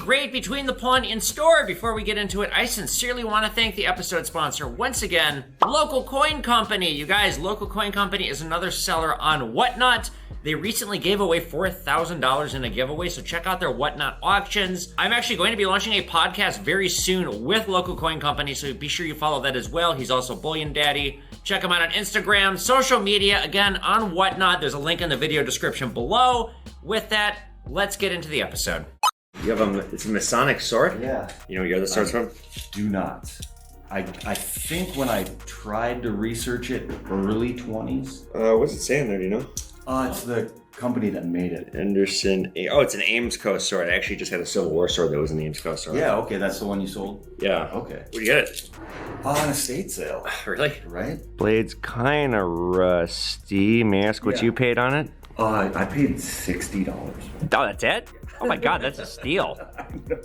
great between the pawn in store. Before we get into it, I sincerely want to thank the episode sponsor once again, Local Coin Company. You guys, Local Coin Company is another seller on Whatnot. They recently gave away $4,000 in a giveaway, so check out their Whatnot auctions. I'm actually going to be launching a podcast very soon with Local Coin Company, so be sure you follow that as well. He's also Bullion Daddy. Check him out on Instagram, social media, again, on Whatnot. There's a link in the video description below. With that, let's get into the episode. You have it's a masonic sword? Yeah. You know where you got the swords from? Do not. I think when I tried to research it, early 20s. What's it saying there, do you know? It's the company that made it. Anderson. Oh, it's an Ames Coast sword. I actually just had a Civil War sword that was in the Ames Coast sword. Yeah, okay, that's the one you sold? Yeah. Okay. Where'd you get it? On a estate sale. Really? Right? Blade's kind of rusty. May I ask what you paid on it? I paid $60. Oh, that's it? Oh my God, that's a steal.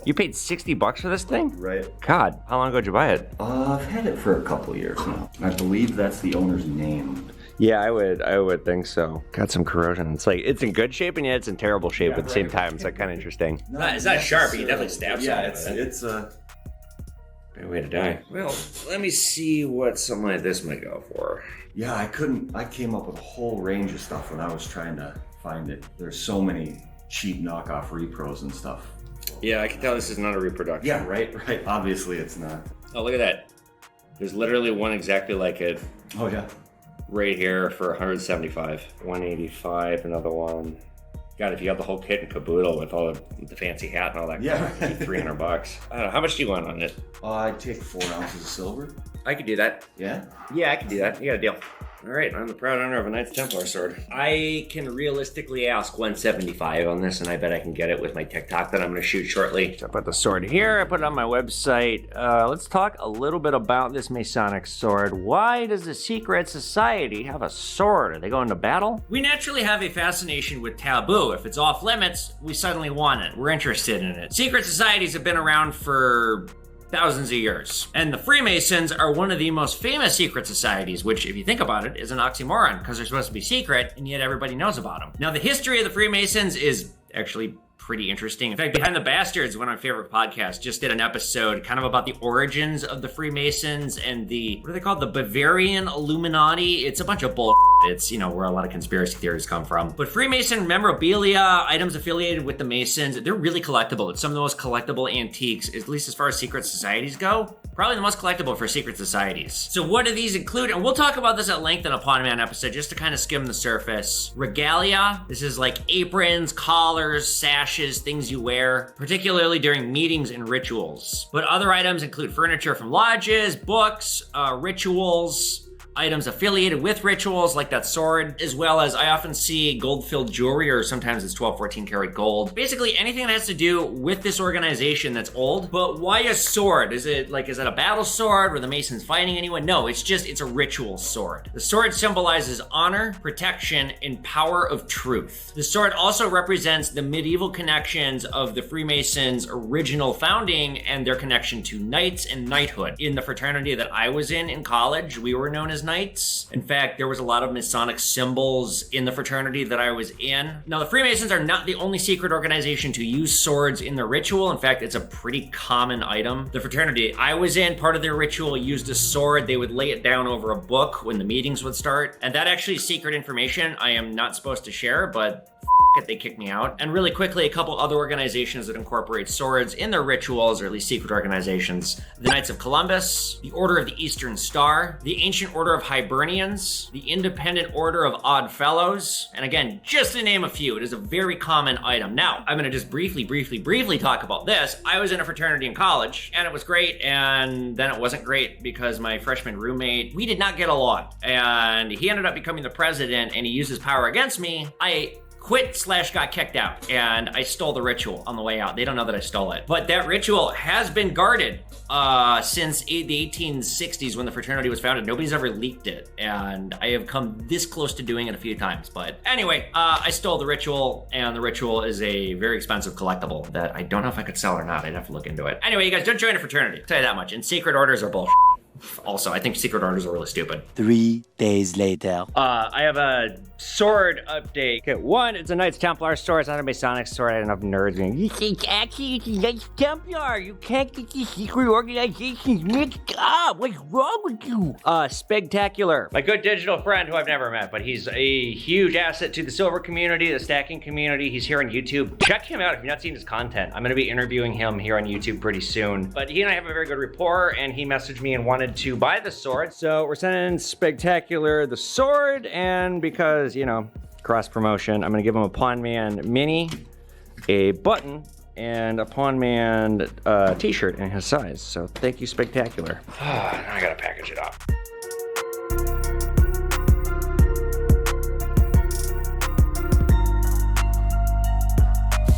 You paid $60 for this thing? Right. God, how long ago did you buy it? I've had it for a couple of years now. I believe that's the owner's name. Yeah, I would think so. Got some corrosion. It's like, it's in good shape and yet it's in terrible shape at the same time. It's like kind of interesting. It's not sharp, but you definitely stab Yeah, something. it's a... Bad way to die. Well, let me see what something like this might go for. Yeah, I came up with a whole range of stuff when I was trying to find it. There's so many cheap knockoff repros and stuff. Yeah, I can tell this is not a reproduction. Yeah, right. Obviously it's not. Oh, look at that. There's literally one exactly like it Oh, yeah. right here for 175. 185, another one. God, if you got the whole kit and caboodle with all the fancy hat and all that, Yeah. crap, it'd be $300. I don't know, how much do you want on it? I'd take 4 ounces of silver. I could do that. Yeah? Yeah, I can do that. You got a deal. All right, I'm the proud owner of a Knights Templar sword. I can realistically ask 175 on this, and I bet I can get it with my TikTok that I'm going to shoot shortly. So I put the sword here. I put it on my website. Let's talk a little bit about this Masonic sword. Why does the secret society have a sword? Are they going to battle? We naturally have a fascination with taboo. If it's off limits, we suddenly want it. We're interested in it. Secret societies have been around for thousands of years. And the Freemasons are one of the most famous secret societies, which, if you think about it, is an oxymoron because they're supposed to be secret and yet everybody knows about them. Now, the history of the Freemasons is actually pretty interesting. In fact, Behind the Bastards, one of my favorite podcasts, just did an episode kind of about the origins of the Freemasons and the, what are they called? The Bavarian Illuminati. It's a bunch of bull. It's, where a lot of conspiracy theories come from. But Freemason memorabilia, items affiliated with the Masons, they're really collectible. It's some of the most collectible antiques, at least as far as secret societies go. Probably the most collectible for secret societies. So what do these include? And we'll talk about this at length in a Pawn Man episode, just to kind of skim the surface. Regalia, this is like aprons, collars, sashes, things you wear, particularly during meetings and rituals. But other items include furniture from lodges, books, rituals, items affiliated with rituals like that sword, as well as I often see gold-filled jewelry, or sometimes it's 12, 14 karat gold. Basically anything that has to do with this organization that's old. But why a sword? Is it a battle sword? Were the Masons fighting anyone? No, it's a ritual sword. The sword symbolizes honor, protection, and power of truth. The sword also represents the medieval connections of the Freemasons' original founding and their connection to knights and knighthood. In the fraternity that I was in college, we were known as knights. In fact, there was a lot of Masonic symbols in the fraternity that I was in. Now, the Freemasons are not the only secret organization to use swords in their ritual. In fact, it's a pretty common item. The fraternity I was in, part of their ritual used a sword. They would lay it down over a book when the meetings would start. And that actually is secret information I am not supposed to share, but it, they kicked me out. And really quickly, a couple other organizations that incorporate swords in their rituals, or at least secret organizations. The Knights of Columbus, the Order of the Eastern Star, the Ancient Order of Hibernians, the Independent Order of Odd Fellows, and again, just to name a few, it is a very common item. Now, I'm gonna just briefly talk about this. I was in a fraternity in college, and it was great, and then it wasn't great because my freshman roommate, we did not get along, and he ended up becoming the president, and he used his power against me. I quit/got kicked out, and I stole the ritual on the way out. They don't know that I stole it. But that ritual has been guarded since the 1860s when the fraternity was founded. Nobody's ever leaked it, and I have come this close to doing it a few times. But anyway, I stole the ritual, and the ritual is a very expensive collectible that I don't know if I could sell or not. I'd have to look into it. Anyway, you guys don't join a fraternity. I'll tell you that much. And secret orders are bullshit. Also, I think secret orders are really stupid. 3 days later. I have sword update. Okay, one, it's a Knights Templar sword. It's not a Masonic sword. I don't know if nerds going, you think actually it's a Knights Templar. You can't get these secret organizations mixed up. What's wrong with you? Spectacular. My good digital friend who I've never met, but he's a huge asset to the silver community, the stacking community. He's here on YouTube. Check him out if you've not seen his content. I'm gonna be interviewing him here on YouTube pretty soon. But he and I have a very good rapport, and he messaged me and wanted to buy the sword. So we're sending Spectacular the sword, and because, you know, cross promotion, I'm gonna give him a Pawn Man mini, a button, and a Pawn Man t-shirt in his size. So thank you, Spectacular. Now I gotta package it up.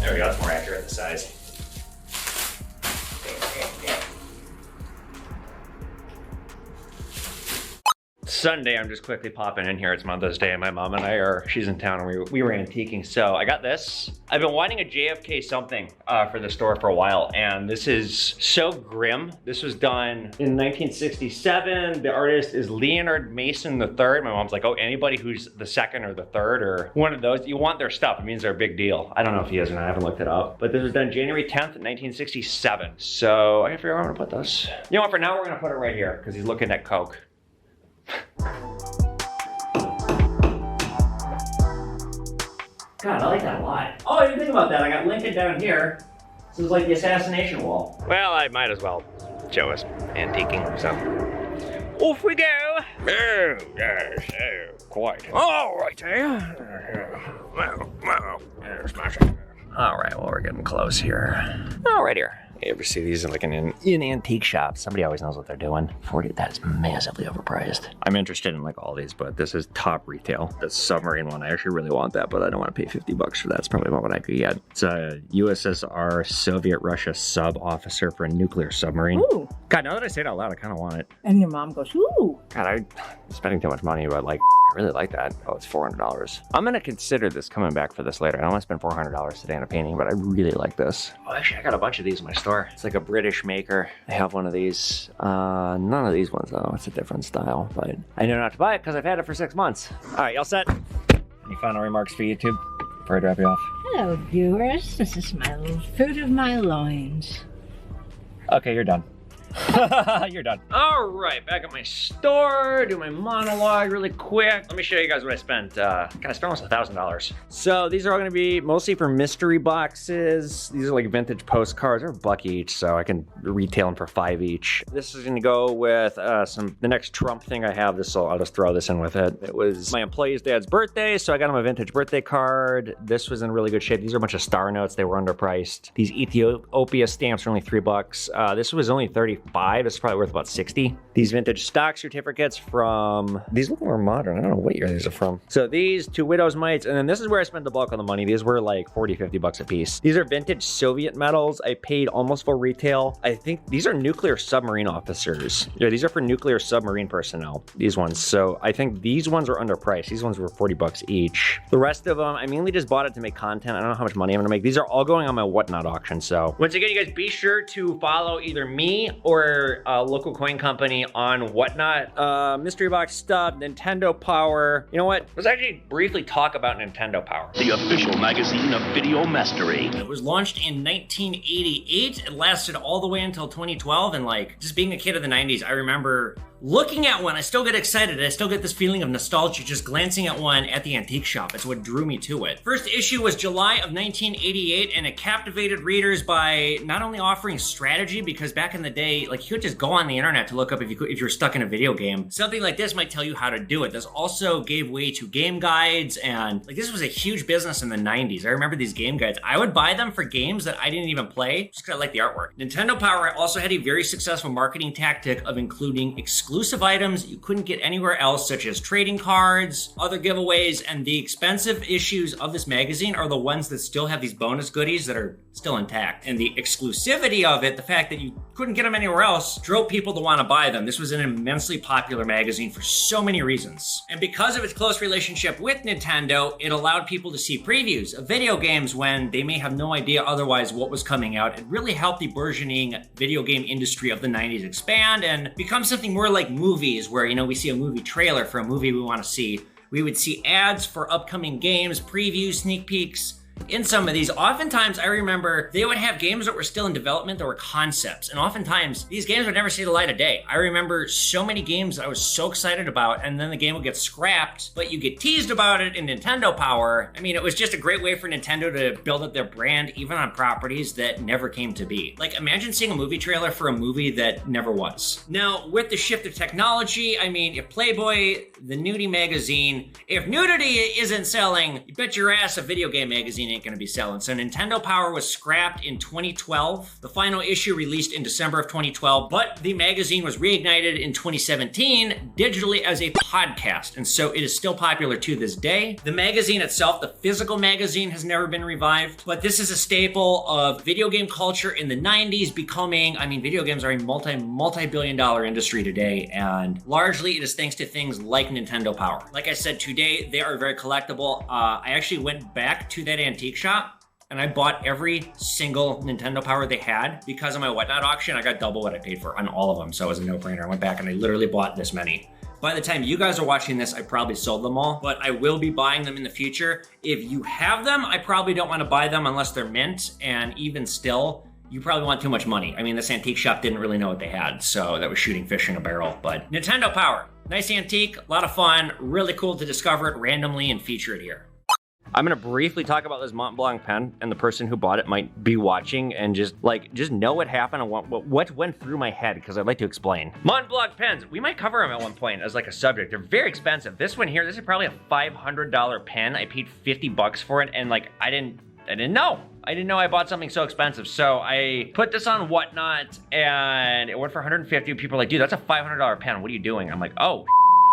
There we go, it's more accurate in the size. Sunday, I'm just quickly popping in here. It's Mother's Day, and my mom and I are, she's in town, and we were antiquing. So I got this. I've been wanting a JFK something for the store for a while, and this is so grim. This was done in 1967. The artist is Leonard Mason III. My mom's like, oh, anybody who's the second or the third or one of those, you want their stuff. It means they're a big deal. I don't know if he is or not. I haven't looked it up. But this was done January 10th, 1967. So I gotta figure out where I'm gonna put this. You know what, for now, we're gonna put it right here, because he's looking at Coke. God, I like that a lot. Oh, I didn't think about that. I got Lincoln down here. This is like the assassination wall. Well, I might as well show us antiquing, so. Off we go. Oh, yes, oh, quite. All right, smash it. All right, well, we're getting close here. All right, here. You ever see these in antique shops? Somebody always knows what they're doing. 40, that is massively overpriced. I'm interested in like all these, but this is top retail. The submarine one, I actually really want that, but I don't want to pay 50 bucks for that. It's probably about what I could get. It's a USSR Soviet Russia sub officer for a nuclear submarine. Ooh. God, now that I say it out loud, I kind of want it. And your mom goes, ooh. God, I'm spending too much money, but like, I really like that. Oh, it's $400. I'm gonna consider this coming back for this later. I don't want to spend $400 today on a painting, but I really like this. Oh, actually, I got a bunch of these in my store. It's like a British maker. I have one of these. None of these ones though. It's a different style, but I know not to buy it because I've had it for 6 months. All right, y'all set? Any final remarks for YouTube before I drop you off? Hello, viewers. This is my little fruit of my loins. Okay, you're done. You're done. All right, back at my store, do my monologue really quick. Let me show you guys what I spent. God, I spent almost $1,000. So these are all gonna be mostly for mystery boxes. These are like vintage postcards. They're $1 each, so I can retail them for $5 each. This is gonna go with the next Trump thing I have. I'll just throw this in with it. It was my employee's dad's birthday, so I got him a vintage birthday card. This was in really good shape. These are a bunch of star notes. They were underpriced. These Ethiopia stamps are only $3. This was only $35. It's probably worth about 60. These vintage stock certificates from, these look more modern. I don't know what year these are from. So these 2 widow's mites, and then this is where I spent the bulk of the money. These were like 40, 50 bucks a piece. These are vintage Soviet medals. I paid almost full retail. I think these are nuclear submarine officers. Yeah, these are for nuclear submarine personnel, these ones. So I think these ones are underpriced. These ones were 40 bucks each. The rest of them, I mainly just bought it to make content. I don't know how much money I'm gonna make. These are all going on my Whatnot auction. So once again, you guys be sure to follow either me or local coin company on Whatnot. Mystery box stuff, Nintendo Power. You know what? Let's actually briefly talk about Nintendo Power. The official magazine of video mastery. It was launched in 1988. It lasted all the way until 2012, and like, just being a kid of the 90s, I remember looking at one. I still get excited. I still get this feeling of nostalgia just glancing at one at the antique shop. It's what drew me to it. First issue was July of 1988, and it captivated readers by not only offering strategy, because back in the day, like, you could just go on the internet to look up if you were stuck in a video game. Something like this might tell you how to do it. This also gave way to game guides, and like, this was a huge business in the 90s. I remember these game guides. I would buy them for games that I didn't even play, just because I like the artwork. Nintendo Power also had a very successful marketing tactic of including exclusive items you couldn't get anywhere else, such as trading cards, other giveaways, and the expensive issues of this magazine are the ones that still have these bonus goodies that are still intact. And the exclusivity of it, the fact that you couldn't get them anywhere else, drove people to want to buy them. This was an immensely popular magazine for so many reasons. And because of its close relationship with Nintendo, it allowed people to see previews of video games when they may have no idea otherwise what was coming out. It really helped the burgeoning video game industry of the 90s expand and become something more like movies, where, you know, we see a movie trailer for a movie we want to see, We would see ads for upcoming games, previews, sneak peeks. In some of these, oftentimes I remember they would have games that were still in development that were concepts, and oftentimes these games would never see the light of day. I remember so many games that I was so excited about, and then the game would get scrapped, but you get teased about it in Nintendo Power. I mean, it was just a great way for Nintendo to build up their brand, even on properties that never came to be. Like, imagine seeing a movie trailer for a movie that never was. Now, with the shift of technology, I mean, if Playboy, the nudie magazine, if nudity isn't selling, you bet your ass a video game magazine ain't gonna be selling. So Nintendo Power was scrapped in 2012. The final issue released in December of 2012, but the magazine was reignited in 2017 digitally as a podcast, and so it is still popular to this day. The magazine itself, the physical magazine, has never been revived, but this is a staple of video game culture in the 90s, becoming, I mean, video games are a multi-billion dollar industry today, and largely it is thanks to things like Nintendo Power. Like I said, today they are very collectible. I actually went back to that antique shop and I bought every single Nintendo Power they had. Because of my Whatnot auction, I got double what I paid for on all of them, so it was a no-brainer. I went back and I literally bought this many. By the time you guys are watching this, I probably sold them all, but I will be buying them in the future. If you have them, I probably don't want to buy them unless they're mint, and even still, you probably want too much money. I mean, this antique shop didn't really know what they had, so that was shooting fish in a barrel. But Nintendo Power, nice antique, a lot of fun, really cool to discover it randomly and feature it here. I'm gonna briefly talk about this Mont Blanc pen, and the person who bought it might be watching and just know what happened and what went through my head, because I'd like to explain. Mont Blanc pens, we might cover them at one point as like a subject. They're very expensive. This one here, this is probably a $500 pen. I paid 50 bucks for it, and like I didn't know. I didn't know I bought something so expensive. So I put this on Whatnot and it went for 150. People are like, dude, that's a $500 pen. What are you doing? I'm like, oh.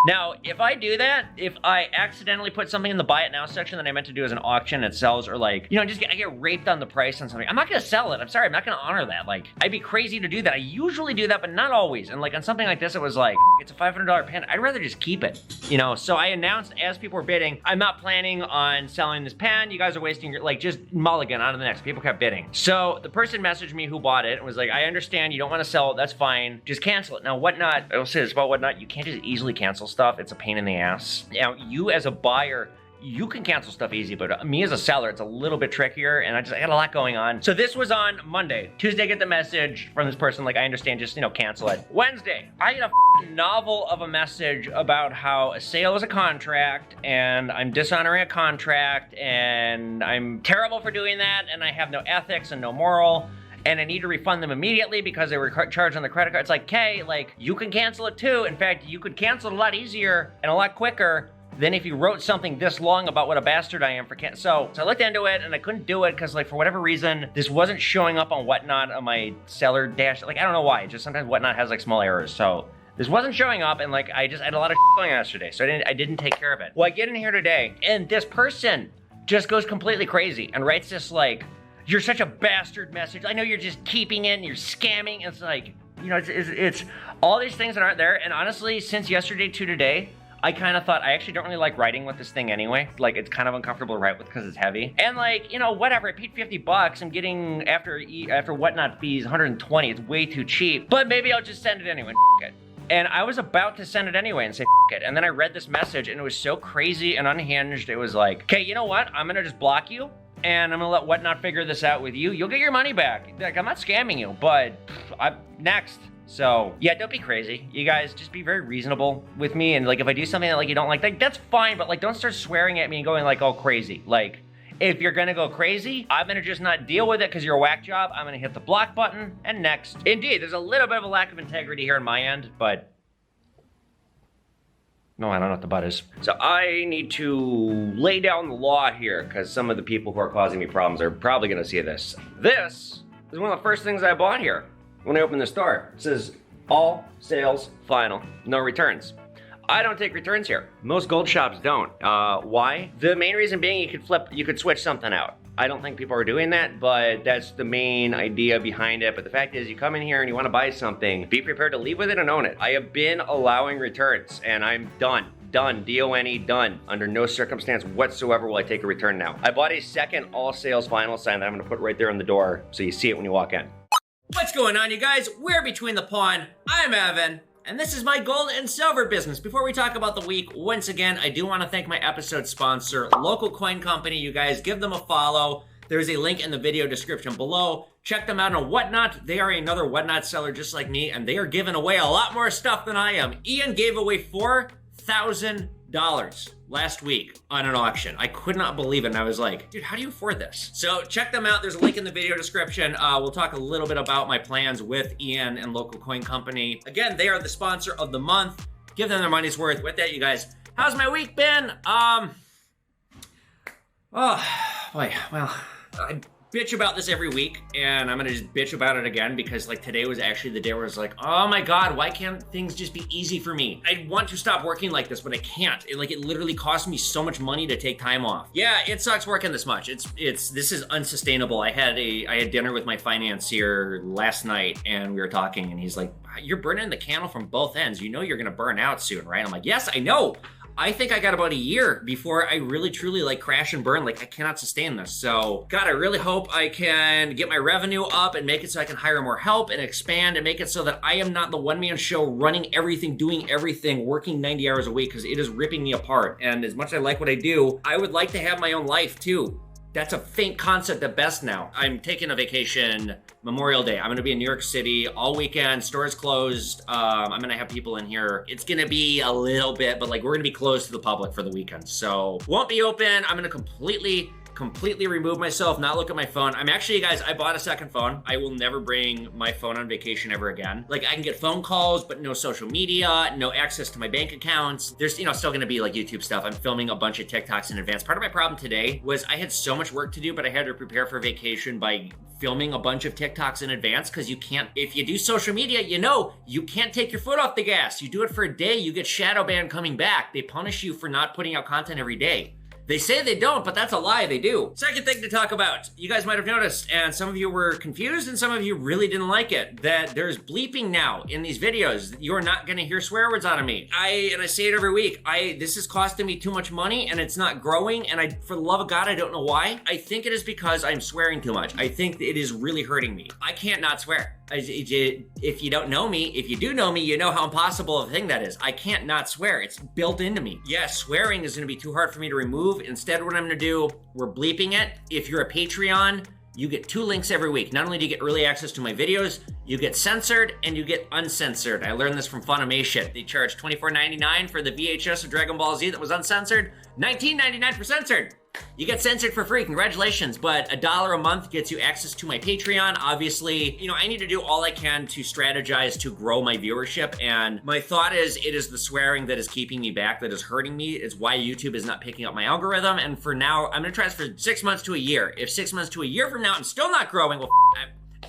Now, if I do that, if I accidentally put something in the buy it now section that I meant to do as an auction, it sells, or like, you know, I get raped on the price on something, I'm not gonna sell it. I'm sorry, I'm not gonna honor that. Like, I'd be crazy to do that. I usually do that, but not always. And like on something like this, it was like, it's a $500 pen. I'd rather just keep it, you know? So I announced as people were bidding, I'm not planning on selling this pen. You guys are wasting your, like, just mulligan on to the next. People kept bidding. So the person messaged me who bought it and was like, I understand you don't wanna sell it, that's fine. Just cancel it. Now, Whatnot, I will say this about Whatnot, you can't just easily cancel stuff. It's a pain in the ass. Now, you as a buyer, you can cancel stuff easy, but me as a seller, it's a little bit trickier, and I had a lot going on. So this was on Monday. Tuesday, I get the message from this person, like, I understand, just, you know, cancel it. Wednesday, I get a novel of a message about how a sale is a contract, and I'm dishonoring a contract, and I'm terrible for doing that, and I have no ethics and no moral, and I need to refund them immediately because they were charged on the credit card. It's like, okay, like, you can cancel it too. In fact, you could cancel it a lot easier and a lot quicker than if you wrote something this long about what a bastard I am for So I looked into it and I couldn't do it because, like, for whatever reason, this wasn't showing up on Whatnot on my seller dash. Like, I don't know why. Just sometimes Whatnot has like small errors. So this wasn't showing up, and like, I had a lot of going on yesterday, so I didn't take care of it. Well, I get in here today and this person just goes completely crazy and writes this like, you're such a bastard message. I know you're just keeping it and you're scamming. It's like, you know, it's all these things that aren't there. And honestly, since yesterday to today, I kind of thought I actually don't really like writing with this thing anyway. Like, it's kind of uncomfortable to write with because it's heavy. And like, you know, whatever, I paid 50 bucks. I'm getting, after Whatnot fees, 120. It's way too cheap. But maybe I'll just send it anyway. F it. And I was about to send it anyway and say, F it. And then I read this message and it was so crazy and unhinged. It was like, okay, you know what? I'm gonna just block you. And I'm gonna let Whatnot figure this out with you. You'll get your money back. Like, I'm not scamming you, but I'm next. So yeah, don't be crazy. You guys just be very reasonable with me. And like, if I do something that like you don't like, that's fine. But like, don't start swearing at me and going like all crazy. Like, if you're gonna go crazy, I'm gonna just not deal with it because you're a whack job. I'm gonna hit the block button and next. Indeed, there's a little bit of a lack of integrity here on my end, but no, I don't know what the butt is. So I need to lay down the law here because some of the people who are causing me problems are probably gonna see this. This is one of the first things I bought here when I opened the store. It says, all sales final, no returns. I don't take returns here. Most gold shops don't. Why? The main reason being you could switch something out. I don't think people are doing that, but that's the main idea behind it. But the fact is, you come in here and you want to buy something, be prepared to leave with it and own it. I have been allowing returns and I'm done. Done, D-O-N-E, done. Under no circumstance whatsoever will I take a return now. I bought a second all sales final sign that I'm gonna put right there on the door so you see it when you walk in. What's going on, you guys? We're Between the Pawn. I'm Evan. And this is my gold and silver business. Before we talk about the week, once again, I do want to thank my episode sponsor, Local Coin Company. You guys give them a follow. There's a link in the video description below. Check them out on Whatnot. They are another Whatnot seller just like me, and they are giving away a lot more stuff than I am. Ian gave away $4,000 last week on an auction. I could not believe it, and I was like, dude, how do you afford this? So check them out. There's a link in the video description. We'll talk a little bit about my plans with Ian and Local Coin Company. Again, they are the sponsor of the month. Give them their money's worth. With that, you guys, how's my week been? Oh, boy, well, I bitch about this every week, and I'm gonna just bitch about it again because like today was actually the day where I was like, oh my God, why can't things just be easy for me? I want to stop working like this, but I can't. It literally costs me so much money to take time off. Yeah, it sucks working this much. This is unsustainable. I had dinner with my financier last night, and we were talking, and he's like, you're burning the candle from both ends. You know you're gonna burn out soon, right? I'm like, yes, I know. I think I got about a year before I really truly like crash and burn. Like I cannot sustain this. So God, I really hope I can get my revenue up and make it so I can hire more help and expand and make it so that I am not the one-man show running everything, doing everything, working 90 hours a week because it is ripping me apart. And as much as I like what I do, I would like to have my own life too. That's a faint concept at best now. I'm taking a vacation Memorial Day. I'm gonna be in New York City all weekend. Stores closed. I'm gonna have people in here. It's gonna be a little bit, but like we're gonna be closed to the public for the weekend. So won't be open. I'm gonna completely remove myself, not look at my phone. I'm actually, you guys, I bought a second phone. I will never bring my phone on vacation ever again. Like I can get phone calls, but no social media, no access to my bank accounts. There's, still gonna be like YouTube stuff. I'm filming a bunch of TikToks in advance. Part of my problem today was I had so much work to do, but I had to prepare for vacation by filming a bunch of TikToks in advance because you can't, if you do social media, you can't take your foot off the gas. You do it for a day, you get shadow banned coming back. They punish you for not putting out content every day. They say they don't, but that's a lie, they do. Second thing to talk about, you guys might have noticed, and some of you were confused and some of you really didn't like it, that there's bleeping now in these videos. You're not gonna hear swear words out of me. I say it every week, this is costing me too much money and it's not growing, and for the love of God, I don't know why. I think it is because I'm swearing too much. I think it is really hurting me. I can't not swear. If you don't know me, if you do know me, you know how impossible of a thing that is. I can't not swear. It's built into me. Yes, swearing is gonna be too hard for me to remove. Instead, what I'm gonna do, we're bleeping it. If you're a Patreon, you get 2 links every week. Not only do you get early access to my videos, you get censored and you get uncensored. I learned this from Funimation. They charge $24.99 for the VHS of Dragon Ball Z that was uncensored, $19.99 for censored. You get censored for free, congratulations, but $1 a month gets you access to my Patreon. Obviously, I need to do all I can to strategize to grow my viewership, and my thought is it is the swearing that is keeping me back, that is hurting me. It's why YouTube is not picking up my algorithm, and for now, I'm gonna try this for 6 months to a year. If 6 months to a year from now I'm still not growing, well,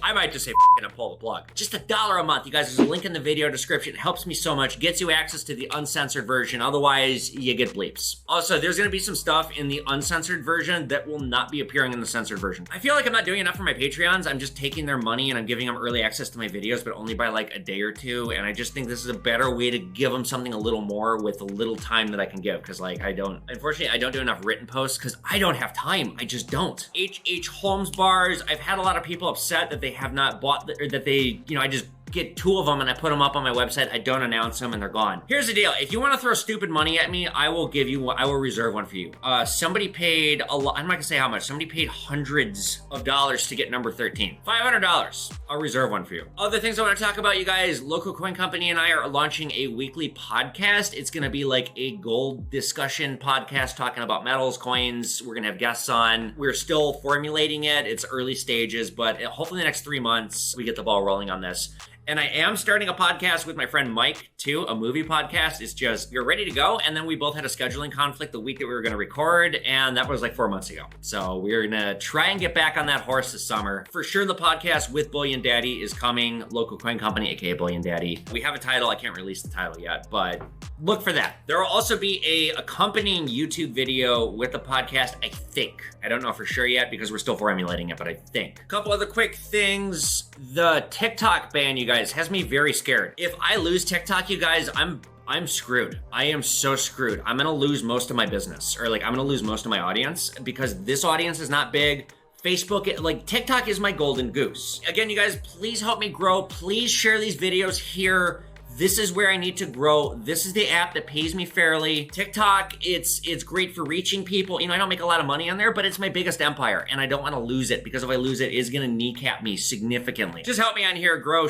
I might just say and pull the plug. Just $1 a month. You guys, there's a link in the video description. It helps me so much. Gets you access to the uncensored version. Otherwise, you get bleeps. Also, there's gonna be some stuff in the uncensored version that will not be appearing in the censored version. I feel like I'm not doing enough for my Patreons. I'm just taking their money and I'm giving them early access to my videos, but only by like a day or two. And I just think this is a better way to give them something a little more with a little time that I can give. Cause like unfortunately, I don't do enough written posts because I don't have time. I just don't. H Holmes bars. I've had a lot of people upset that they have not bought or that they, I just get 2 of them and I put them up on my website. I don't announce them and they're gone. Here's the deal. If you want to throw stupid money at me, I will reserve one for you. Somebody paid a lot. I'm not gonna say how much. Somebody paid hundreds of dollars to get number 13. $500. I'll reserve one for you. Other things I want to talk about, you guys, Local Coin Company and I are launching a weekly podcast. It's gonna be like a gold discussion podcast talking about metals, coins. We're gonna have guests on. We're still formulating it. It's early stages, but hopefully the next 3 months we get the ball rolling on this. And I am starting a podcast with my friend Mike too, a movie podcast. It's just, you're ready to go. And then we both had a scheduling conflict the week that we were gonna record, and that was like 4 months ago. So we're gonna try and get back on that horse this summer. For sure, the podcast with Bullion Daddy is coming, Local Coin Company, aka Bullion Daddy. We have a title, I can't release the title yet, but look for that. There will also be a accompanying YouTube video with the podcast, I think. I don't know for sure yet because we're still formulating it, but I think. A couple other quick things. The TikTok ban, you guys, has me very scared. If I lose TikTok, you guys, I'm screwed. I am so screwed. I'm gonna lose most of my business, or like I'm gonna lose most of my audience because this audience is not big. Facebook, like TikTok is my golden goose. Again, you guys, please help me grow. Please share these videos here. This is where I need to grow. This is the app that pays me fairly. TikTok, it's great for reaching people. You know, I don't make a lot of money on there, but it's my biggest empire, and I don't want to lose it, because if I lose it, it's gonna kneecap me significantly. Just help me on here, grow,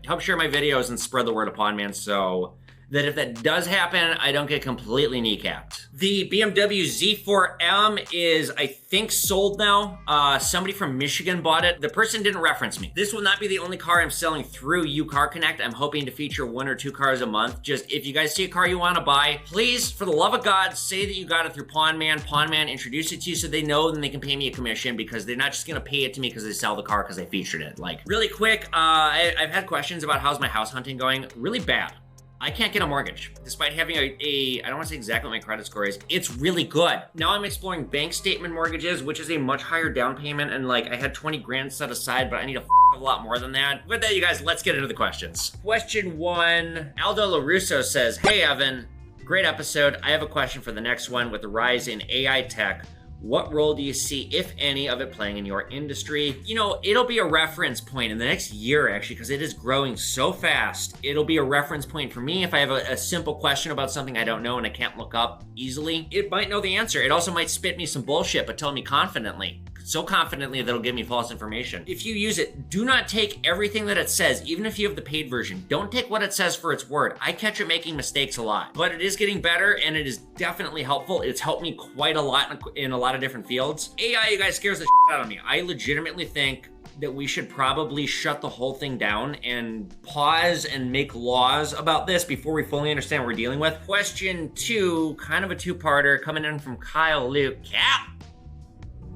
help share my videos, and spread the word of Pawnman, so that if that does happen, I don't get completely kneecapped. The BMW Z4M is, I think, sold now. Somebody from Michigan bought it. The person didn't reference me. This will not be the only car I'm selling through UCar Connect. I'm hoping to feature 1 or 2 cars a month. Just, if you guys see a car you want to buy, please, for the love of God, say that you got it through Pawnman. Pawnman introduce it to you so they know, then they can pay me a commission, because they're not just gonna pay it to me because they sell the car because I featured it. Like, really quick, I've had questions about how's my house hunting going. Really bad. I can't get a mortgage, despite having I don't want to say exactly what my credit score is. It's really good. Now I'm exploring bank statement mortgages, which is a much higher down payment, and like, I had 20 grand set aside, but I need a lot more than that. With that, you guys, let's get into the questions. Question 1, Aldo LaRusso says, hey Evan, great episode. I have a question for the next one. With the rise in AI tech, what role do you see, if any, of it playing in your industry? You know, it'll be a reference point in the next year, actually, because it is growing so fast. It'll be a reference point for me if I have a simple question about something I don't know and I can't look up easily. It might know the answer. It also might spit me some bullshit, but tell me confidently. So confidently that it'll give me false information. If you use it, do not take everything that it says, even if you have the paid version. Don't take what it says for its word. I catch it making mistakes a lot, but it is getting better, and it is definitely helpful. It's helped me quite a lot in a lot of different fields. AI, you guys, scares the shit out of me. I legitimately think that we should probably shut the whole thing down and pause and make laws about this before we fully understand what we're dealing with. Question 2, kind of a 2-parter, coming in from Kyle Luke. Cap!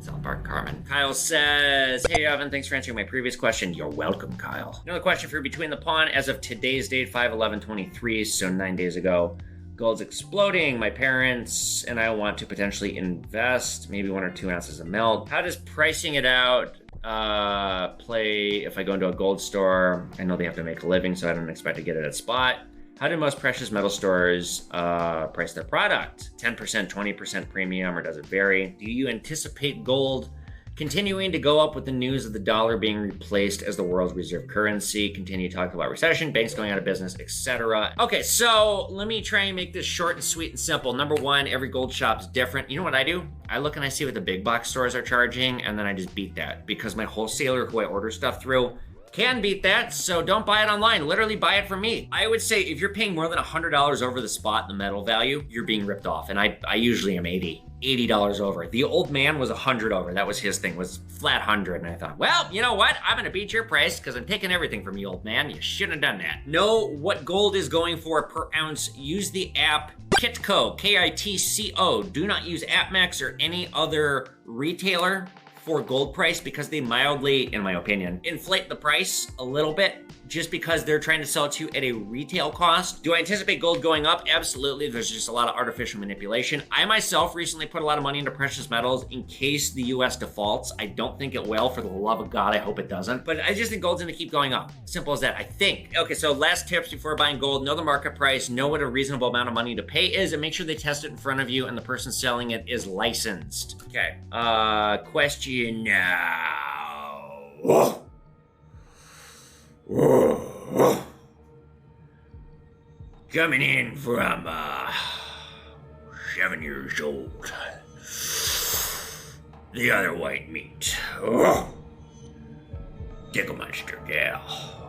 South Park Carmen. Kyle says, hey Evan, thanks for answering my previous question. You're welcome, Kyle. Another question for Between the Pawn. As of today's date, 5/11/23, so 9 days ago, gold's exploding. My parents and I want to potentially invest maybe 1 or 2 ounces of melt. How does pricing it out play if I go into a gold store? I know they have to make a living, so I don't expect to get it at spot. How do most precious metal stores price their product? 10%, 20% premium, or does it vary? Do you anticipate gold continuing to go up with the news of the dollar being replaced as the world's reserve currency? Continue talking about recession, banks going out of business, etc. Okay, so let me try and make this short and sweet and simple. Number 1, every gold shop's different. You know what I do? I look and I see what the big box stores are charging, and then I just beat that, because my wholesaler who I order stuff through can beat that, so don't buy it online. Literally buy it from me. I would say if you're paying more than $100 over the spot in the metal value, you're being ripped off, and I usually am $80 over. The old man was 100 over. That was his thing, was flat 100, and I thought, well, you know what? I'm gonna beat your price because I'm taking everything from you, old man. You shouldn't have done that. Know what gold is going for per ounce. Use the app Kitco, K-I-T-C-O. Do not use AppMax or any other retailer for gold price, because they mildly, in my opinion, inflate the price a little bit just because they're trying to sell it to you at a retail cost. Do I anticipate gold going up? Absolutely. There's just a lot of artificial manipulation. I myself recently put a lot of money into precious metals in case the US defaults. I don't think it will. For the love of God, I hope it doesn't. But I just think gold's gonna keep going up. Simple as that, I think. Okay, so last tips before buying gold: know the market price, know what a reasonable amount of money to pay is, and make sure they test it in front of you and the person selling it is licensed. Okay, question now. Whoa. Whoa. Coming in from 7 years old. The other white meat. Oh. Ticklemeister gal.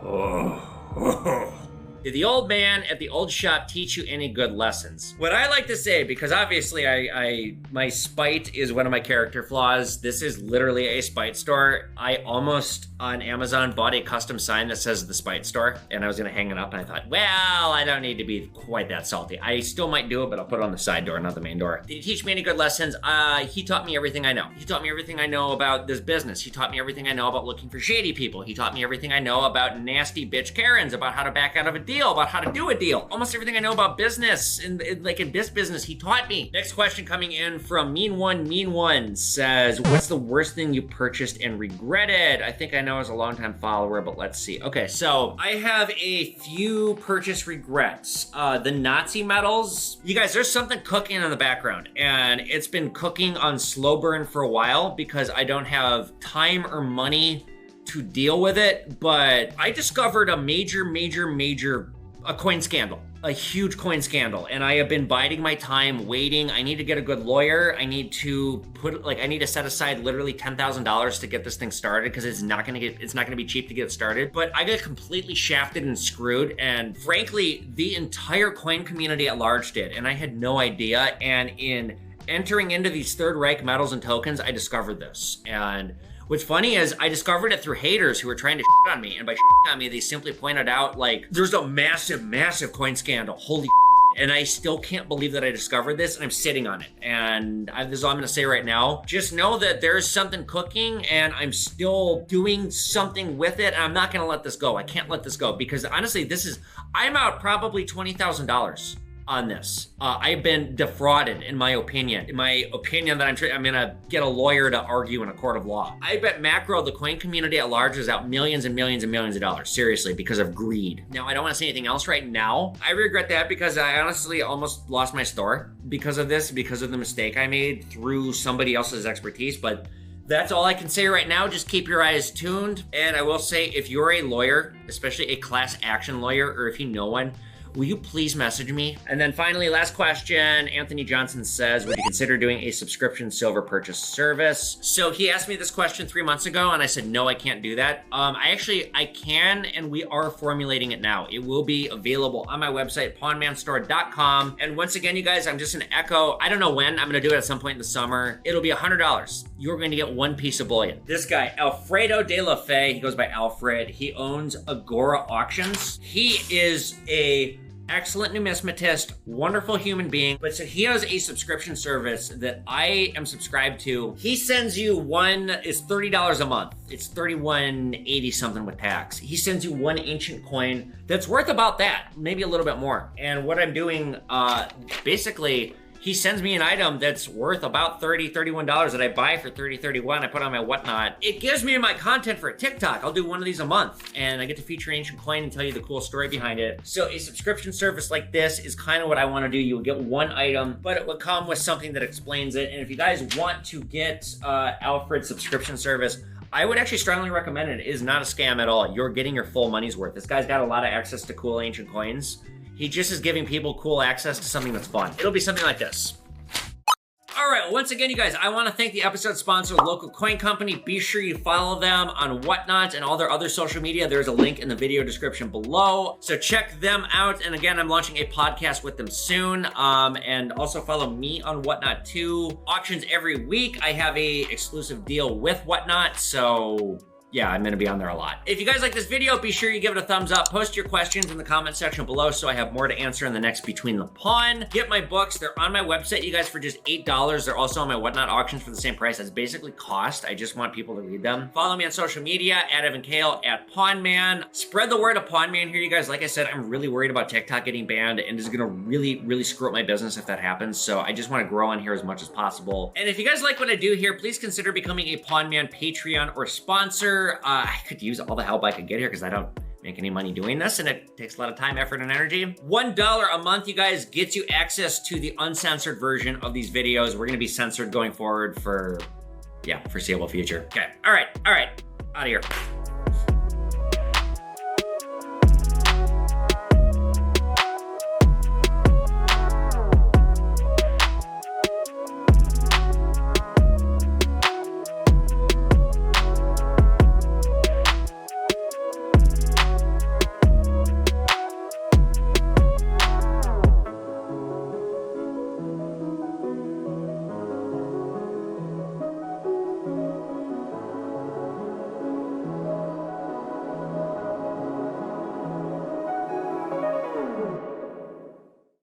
Oh. Did the old man at the old shop teach you any good lessons? What I like to say, because obviously my spite is one of my character flaws. This is literally a spite store. I almost on Amazon bought a custom sign that says the spite store, and I was gonna hang it up, and I thought, well, I don't need to be quite that salty. I still might do it, but I'll put it on the side door, not the main door. Did he teach me any good lessons? He taught me everything I know. He taught me everything I know about this business. He taught me everything I know about looking for shady people. He taught me everything I know about nasty bitch Karens, about how to back out of a deal, about how to do a deal. Almost everything I know about business, like in this business, he taught me. Next question coming in from Mean One says, what's the worst thing you purchased and regretted? I think I know as a longtime follower, but let's see. Okay, so I have a few purchase regrets. The Nazi medals. You guys, there's something cooking in the background, and it's been cooking on slow burn for a while because I don't have time or money to deal with it, but I discovered a major a coin scandal, a huge coin scandal, and I have been biding my time waiting. I need to get a good lawyer. I need to set aside literally $10,000 to get this thing started, because it's not gonna be cheap to get it started. But I got completely shafted and screwed, and frankly, the entire coin community at large did, and I had no idea. And in entering into these Third Reich metals and tokens, I discovered this. And what's funny is I discovered it through haters who were trying to shit on me. And by shit on me, they simply pointed out, like, there's a massive, massive coin scandal. Holy shit. And I still can't believe that I discovered this, and I'm sitting on it. And this is all I'm gonna say right now. Just know that there's something cooking, and I'm still doing something with it, and I'm not gonna let this go. I can't let this go, because honestly, I'm out probably $20,000 on this. I've been defrauded, in my opinion. In my opinion, that I'm gonna get a lawyer to argue in a court of law. I bet macro, the coin community at large, is out millions and millions and millions of dollars, seriously, because of greed. Now, I don't want to say anything else right now. I regret that, because I honestly almost lost my store because of this, because of the mistake I made through somebody else's expertise. But that's all I can say right now. Just keep your eyes tuned. And I will say, if you're a lawyer, especially a class action lawyer, or if you know one, will you please message me? And then finally, last question, Anthony Johnson says, would you consider doing a subscription silver purchase service? So he asked me this question 3 months ago, and I said, no, I can't do that. I can, and we are formulating it now. It will be available on my website, pawnmanstore.com. And once again, you guys, I'm just gonna echo, I don't know when, I'm gonna do it at some point in the summer. It'll be $100. You're going to get one piece of bullion. This guy, Alfredo de la Fe, he goes by Alfred. He owns Agora Auctions. He is a excellent numismatist, wonderful human being. But so he has a subscription service that I am subscribed to. He sends you it's $30 a month. It's $31.80 something with tax. He sends you one ancient coin that's worth about that, maybe a little bit more. And what I'm doing, basically, he sends me an item that's worth about $30, $31 that I buy for $30, $31. I put on my whatnot. It gives me my content for a TikTok. I'll do one of these a month, and I get to feature an ancient coin and tell you the cool story behind it. So a subscription service like this is kind of what I want to do. You will get one item, but it will come with something that explains it. And if you guys want to get Alfred's subscription service, I would actually strongly recommend it. It is not a scam at all. You're getting your full money's worth. This guy's got a lot of access to cool ancient coins. He just is giving people cool access to something that's fun. It'll be something like this. All right, well, once again, you guys, I want to thank the episode sponsor, Local Coin Company. Be sure you follow them on Whatnot and all their other social media. There's a link in the video description below. So check them out. And again, I'm launching a podcast with them soon. And also follow me on Whatnot too. Auctions every week. I have a exclusive deal with Whatnot. So yeah, I'm gonna be on there a lot. If you guys like this video, be sure you give it a thumbs up. Post your questions in the comment section below so I have more to answer in the next Between the Pawn. Get my books. They're on my website, you guys, for just $8. They're also on my Whatnot auctions for the same price. That's basically cost. I just want people to read them. Follow me on social media, @EvanKale, @PawnMan. Spread the word of PawnMan here, you guys. Like I said, I'm really worried about TikTok getting banned, and it's gonna really, really screw up my business if that happens. So I just wanna grow on here as much as possible. And if you guys like what I do here, please consider becoming a PawnMan Patreon or sponsor. I could use all the help I could get here because I don't make any money doing this, and it takes a lot of time, effort, and energy. $1 a month, you guys, gets you access to the uncensored version of these videos. We're gonna be censored going forward for, foreseeable future. Okay, all right, out of here.